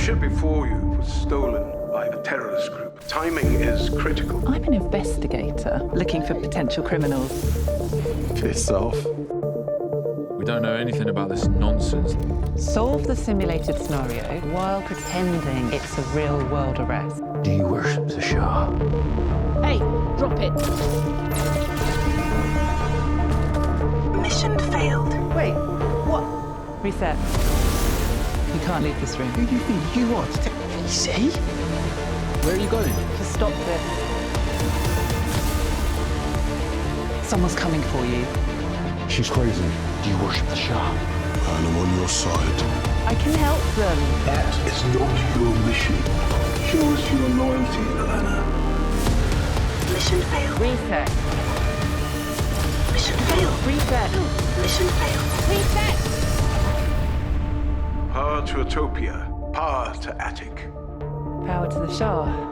ship before you was stolen by a terrorist group. Timing is critical. I'm an investigator looking for potential criminals. Piss off. We don't know anything about this nonsense. Solve the simulated scenario while pretending it's a real-world arrest. Do you worship the Shah? Hey, drop it. Mission failed. Wait, what? Reset. You can't leave this room. Who do you think you are to take it easy? Where are you going? To stop this. Someone's coming for you. She's crazy. Do you worship the Shah? And I'm on your side. I can help them. That is not your mission. Show us your loyalty, Alana. Mission failed. Reset. Mission failed. Reset. Mission failed. Reset! Power to Utopia. Power to ATIC. Power to the Shah.